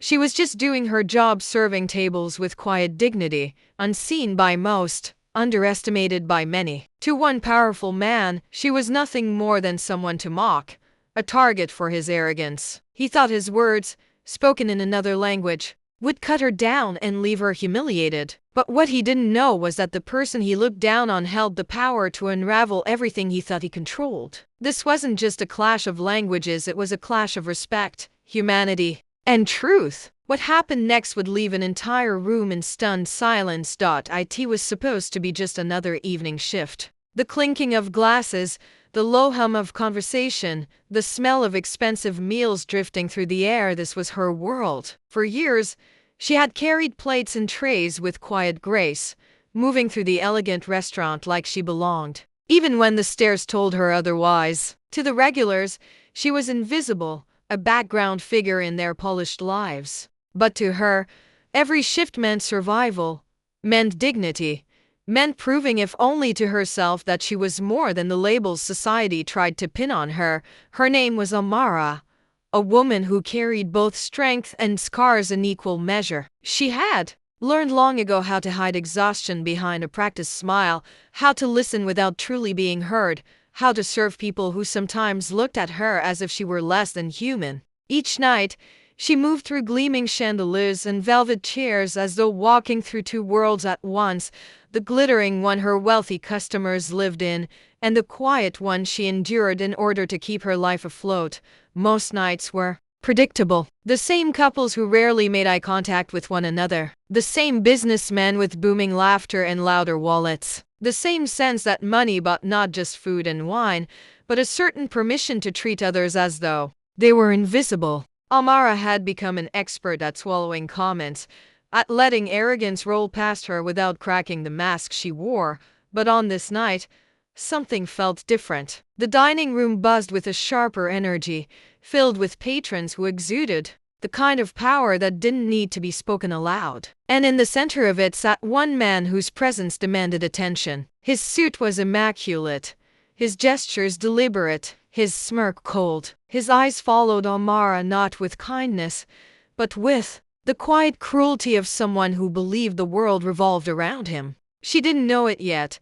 She was just doing her job, serving tables with quiet dignity, unseen by most, underestimated by many. To one powerful man, she was nothing more than someone to mock, a target for his arrogance. He thought his words, spoken in another language, would cut her down and leave her humiliated. But what he didn't know was that the person he looked down on held the power to unravel everything he thought he controlled. This wasn't just a clash of languages, it was a clash of respect, humanity, and truth. What happened next would leave an entire room in stunned silence. It was supposed to be just another evening shift. The clinking of glasses, the low hum of conversation, the smell of expensive meals drifting through the air, this was her world. For years, she had carried plates and trays with quiet grace, moving through the elegant restaurant like she belonged, even when the stares told her otherwise. To the regulars, she was invisible, a background figure in their polished lives. But to her, every shift meant survival, meant dignity, meant proving, if only to herself, that she was more than the labels society tried to pin on her. Her name was Amara, a woman who carried both strength and scars in equal measure. She had learned long ago how to hide exhaustion behind a practiced smile, how to listen without truly being heard, how to serve people who sometimes looked at her as if she were less than human. Each night, she moved through gleaming chandeliers and velvet chairs as though walking through two worlds at once, the glittering one her wealthy customers lived in, and the quiet one she endured in order to keep her life afloat. Most nights were predictable. The same couples who rarely made eye contact with one another. The same businessmen with booming laughter and louder wallets. The same sense that money bought not just food and wine, but a certain permission to treat others as though they were invisible. Amara had become an expert at swallowing comments, at letting arrogance roll past her without cracking the mask she wore. But on this night, something felt different. The dining room buzzed with a sharper energy, filled with patrons who exuded the kind of power that didn't need to be spoken aloud. And in the center of it sat one man whose presence demanded attention. His suit was immaculate, his gestures deliberate, his smirk cold. His eyes followed Amara not with kindness, but with the quiet cruelty of someone who believed the world revolved around him. She didn't know it yet,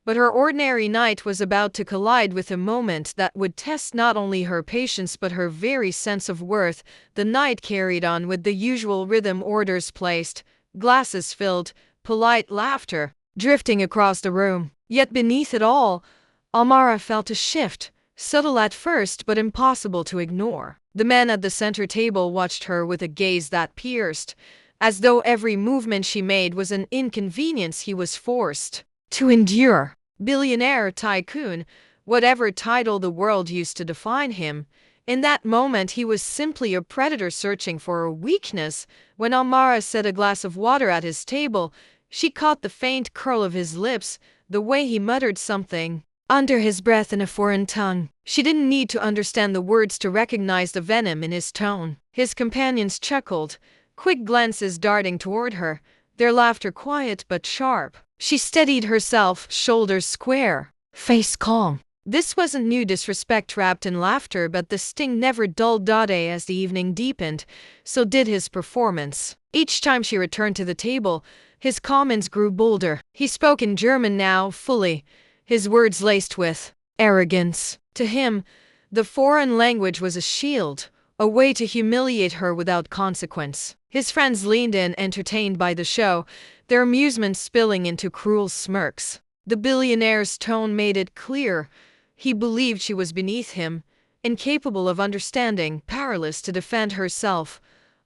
but her ordinary night was about to collide with a moment that would test not only her patience but her very sense of worth. The night carried on with the usual rhythm: orders placed, glasses filled, polite laughter drifting across the room. Yet beneath it all, Amara felt a shift, subtle at first but impossible to ignore. The man at the center table watched her with a gaze that pierced, as though every movement she made was an inconvenience he was forced to endure. Billionaire, tycoon, whatever title the world used to define him, in that moment he was simply a predator searching for a weakness. When Amara set a glass of water at his table, she caught the faint curl of his lips, the way he muttered something under his breath in a foreign tongue. She didn't need to understand the words to recognize the venom in his tone. His companions chuckled, quick glances darting toward her, their laughter quiet but sharp. She steadied herself, shoulders square, face calm. This wasn't new disrespect wrapped in laughter, but the sting never dulled. As the evening deepened, so did his performance. Each time she returned to the table, his comments grew bolder. He spoke in German now, fully, his words laced with arrogance. To him, the foreign language was a shield, a way to humiliate her without consequence. His friends leaned in, entertained by the show, their amusement spilling into cruel smirks. The billionaire's tone made it clear. He believed she was beneath him, incapable of understanding, powerless to defend herself.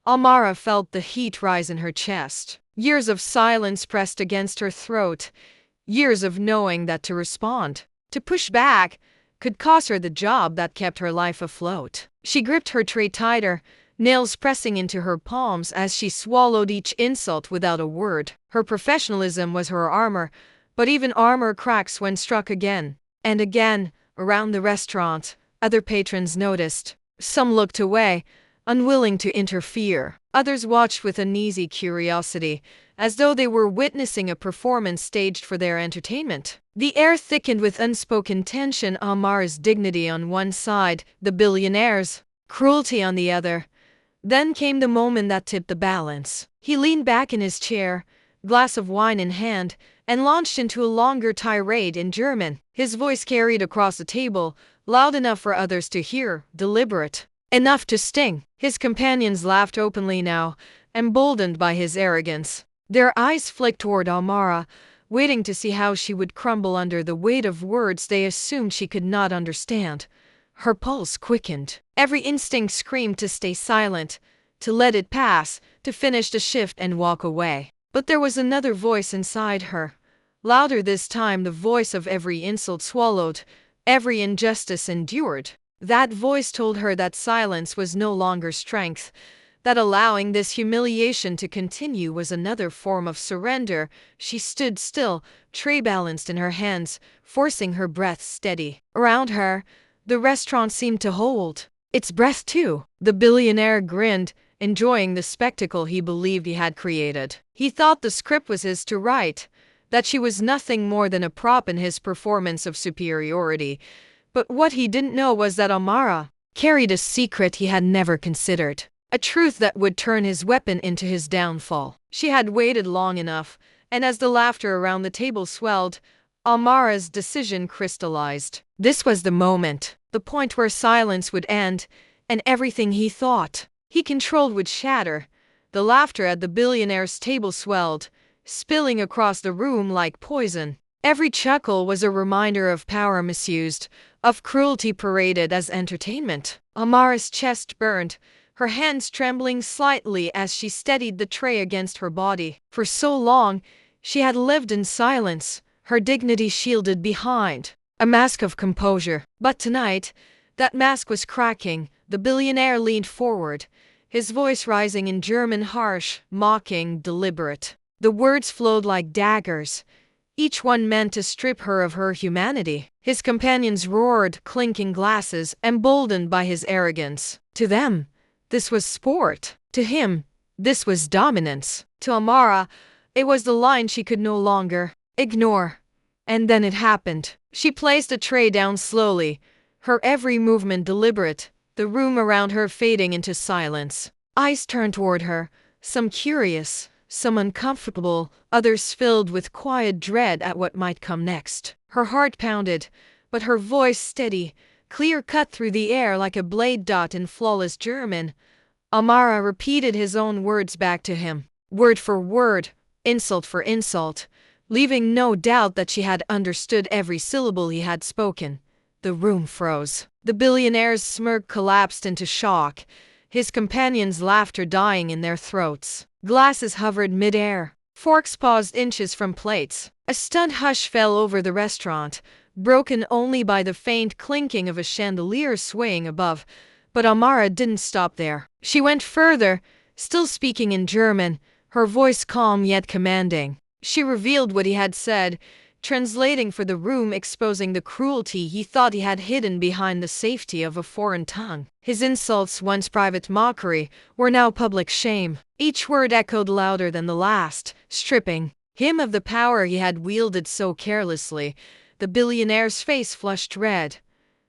Amara felt the heat rise in her chest. Years of silence pressed against her throat. Years of knowing that to respond, to push back, could cost her the job that kept her life afloat. She gripped her tray tighter, nails pressing into her palms as she swallowed each insult without a word. Her professionalism was her armor, but even armor cracks when struck again and again. Around the restaurant, other patrons noticed. Some looked away, unwilling to interfere. Others watched with uneasy curiosity, as though they were witnessing a performance staged for their entertainment. The air thickened with unspoken tension. Amara's dignity on one side, the billionaire's cruelty on the other. Then came the moment that tipped the balance. He leaned back in his chair, glass of wine in hand, and launched into a longer tirade in German. His voice carried across the table, loud enough for others to hear, deliberate enough to sting. His companions laughed openly now, emboldened by his arrogance. Their eyes flicked toward Amara, waiting to see how she would crumble under the weight of words they assumed she could not understand. Her pulse quickened. Every instinct screamed to stay silent, to let it pass, to finish the shift and walk away. But there was another voice inside her, louder this time, the voice of every insult swallowed, every injustice endured. That voice told her that silence was no longer strength, that allowing this humiliation to continue was another form of surrender. She stood still, tray balanced in her hands, forcing her breath steady. Around her, the restaurant seemed to hold its breath too. The billionaire grinned, enjoying the spectacle he believed he had created. He thought the script was his to write, that she was nothing more than a prop in his performance of superiority. But what he didn't know was that Amara carried a secret he had never considered, a truth that would turn his weapon into his downfall. She had waited long enough, and as the laughter around the table swelled, Amara's decision crystallized. This was the moment, the point where silence would end, and everything he thought he controlled would shatter. The laughter at the billionaire's table swelled, spilling across the room like poison. Every chuckle was a reminder of power misused, of cruelty paraded as entertainment. Amara's chest burned, her hands trembling slightly as she steadied the tray against her body. For so long, she had lived in silence, her dignity shielded behind a mask of composure. But tonight, that mask was cracking. The billionaire leaned forward, his voice rising in German, harsh, mocking, deliberate. The words flowed like daggers, each one meant to strip her of her humanity. His companions roared, clinking glasses, emboldened by his arrogance. To them, this was sport. To him, this was dominance. To Amara, it was the line she could no longer ignore. And then it happened. She placed the tray down slowly, her every movement deliberate, the room around her fading into silence. Eyes turned toward her, some curious, some uncomfortable, others filled with quiet dread at what might come next. Her heart pounded, but her voice steady, clear cut through the air like a blade dot in flawless German. Amara repeated his own words back to him, word for word, insult for insult, leaving no doubt that she had understood every syllable he had spoken. The room froze. The billionaire's smirk collapsed into shock, his companions' laughter dying in their throats. Glasses hovered mid-air, forks paused inches from plates. A stunned hush fell over the restaurant, broken only by the faint clinking of a chandelier swaying above. But Amara didn't stop there. She went further, still speaking in German, her voice calm yet commanding. She revealed what he had said, translating for the room, exposing the cruelty he thought he had hidden behind the safety of a foreign tongue. His insults, once private mockery, were now public shame. Each word echoed louder than the last, stripping him of the power he had wielded so carelessly. The billionaire's face flushed red,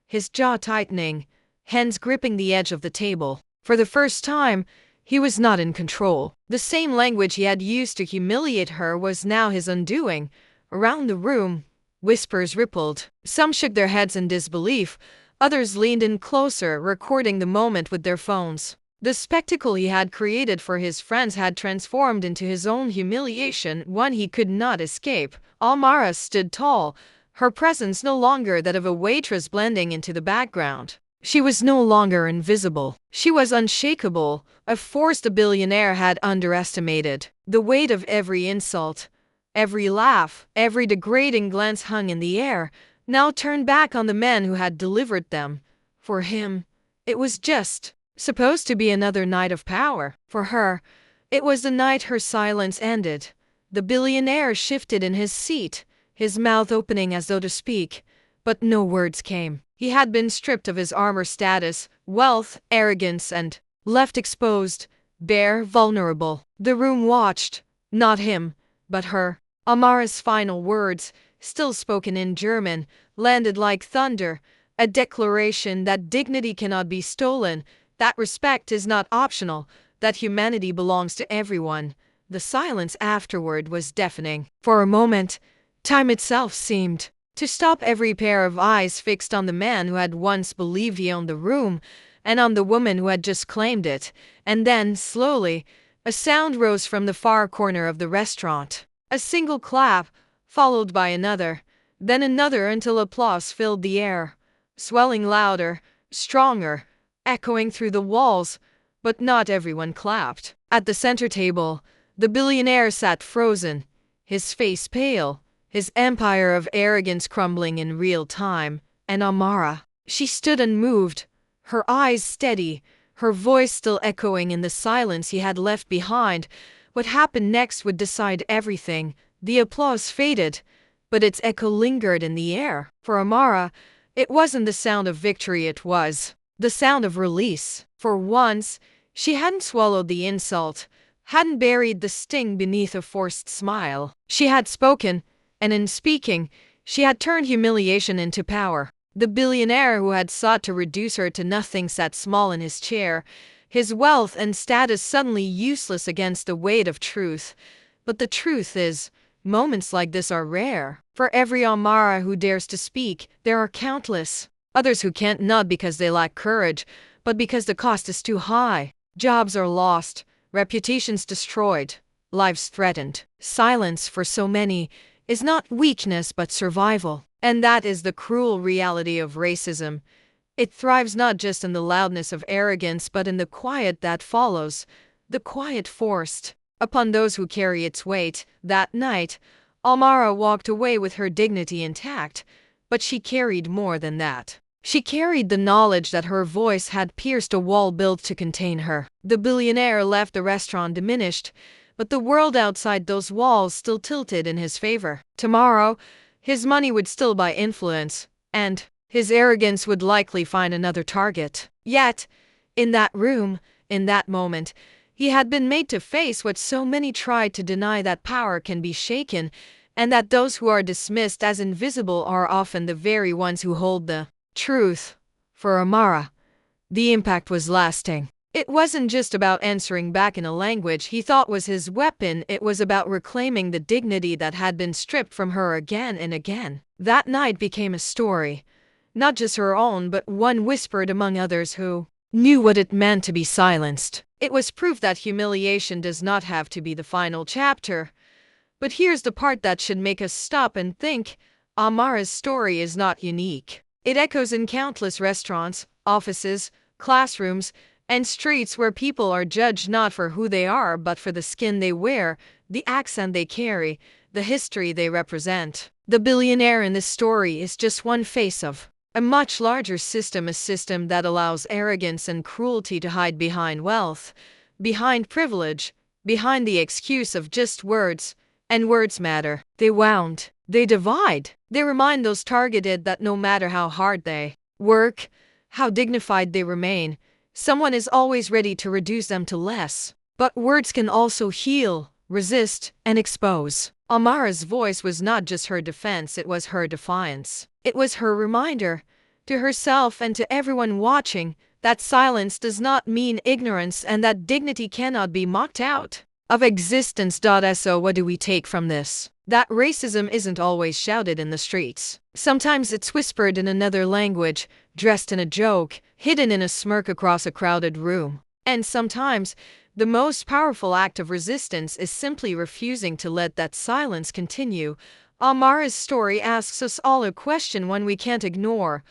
his jaw tightening, hands gripping the edge of the table. For the first time, he was not in control. The same language he had used to humiliate her was now his undoing. Around the room, whispers rippled. Some shook their heads in disbelief, others leaned in closer, recording the moment with their phones. The spectacle he had created for his friends had transformed into his own humiliation, one he could not escape. Amara stood tall, her presence no longer that of a waitress blending into the background. She was no longer invisible. She was unshakable, a force the billionaire had underestimated. The weight of every insult, every laugh, every degrading glance hung in the air, now turned back on the men who had delivered them. For him, it was just supposed to be another night of power. For her, it was the night her silence ended. The billionaire shifted in his seat, his mouth opening as though to speak, but no words came. He had been stripped of his armor, status, wealth, arrogance, and left exposed, bare, vulnerable. The room watched, not him, but her. Amara's final words, still spoken in German, landed like thunder, a declaration that dignity cannot be stolen, that respect is not optional, that humanity belongs to everyone. The silence afterward was deafening. For a moment, time itself seemed to stop, every pair of eyes fixed on the man who had once believed he owned the room, and on the woman who had just claimed it. And then, slowly, a sound rose from the far corner of the restaurant. A single clap, followed by another, then another, until applause filled the air, swelling louder, stronger, echoing through the walls. But not everyone clapped. At the center table, the billionaire sat frozen, his face pale, his empire of arrogance crumbling in real time. And Amara, she stood unmoved, her eyes steady, her voice still echoing in the silence he had left behind. What happened next would decide everything. The applause faded, but its echo lingered in the air. For Amara, it wasn't the sound of victory, it was the sound of release. For once, she hadn't swallowed the insult, hadn't buried the sting beneath a forced smile. She had spoken, and in speaking, she had turned humiliation into power. The billionaire who had sought to reduce her to nothing sat small in his chair, his wealth and status suddenly useless against the weight of truth. But the truth is, moments like this are rare. For every Amara who dares to speak, there are countless others who can't, not because they lack courage, but because the cost is too high. Jobs are lost, reputations destroyed, lives threatened. Silence, for so many, is not weakness but survival. And that is the cruel reality of racism. It thrives not just in the loudness of arrogance but in the quiet that follows, the quiet forced upon those who carry its weight. That night, Amara walked away with her dignity intact, but she carried more than that. She carried the knowledge that her voice had pierced a wall built to contain her. The billionaire left the restaurant diminished, but the world outside those walls still tilted in his favor. Tomorrow, his money would still buy influence, and his arrogance would likely find another target. Yet, in that room, in that moment, he had been made to face what so many tried to deny, that power can be shaken, and that those who are dismissed as invisible are often the very ones who hold the truth. For Amara, the impact was lasting. It wasn't just about answering back in a language he thought was his weapon, it was about reclaiming the dignity that had been stripped from her again and again. That night became a story, not just her own, but one whispered among others who knew what it meant to be silenced. It was proof that humiliation does not have to be the final chapter. But here's the part that should make us stop and think. Amara's story is not unique. It echoes in countless restaurants, offices, classrooms, and streets where people are judged not for who they are but for the skin they wear, the accent they carry, the history they represent. The billionaire in this story is just one face of a much larger system, a system that allows arrogance and cruelty to hide behind wealth, behind privilege, behind the excuse of just words. And words matter. They wound, they divide, they remind those targeted that no matter how hard they work, how dignified they remain, someone is always ready to reduce them to less. But words can also heal, resist, and expose. Amara's voice was not just her defense, it was her defiance. It was her reminder, to herself and to everyone watching, that silence does not mean ignorance and that dignity cannot be mocked out of existence. So what do we take from this? That racism isn't always shouted in the streets. Sometimes it's whispered in another language, dressed in a joke, hidden in a smirk across a crowded room. And sometimes, the most powerful act of resistance is simply refusing to let that silence continue. Amara's story asks us all a question, one we can't ignore.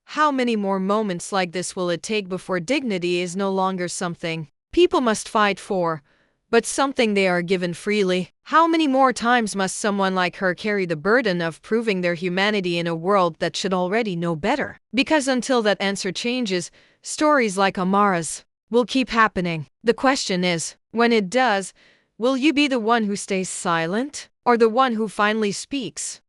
How many more moments like this will it take before dignity is no longer something people must fight for, but something they are given freely? How many more times must someone like her carry the burden of proving their humanity in a world that should already know better? Because until that answer changes, stories like Amara's will keep happening. The question is, when it does, will you be the one who stays silent, or the one who finally speaks?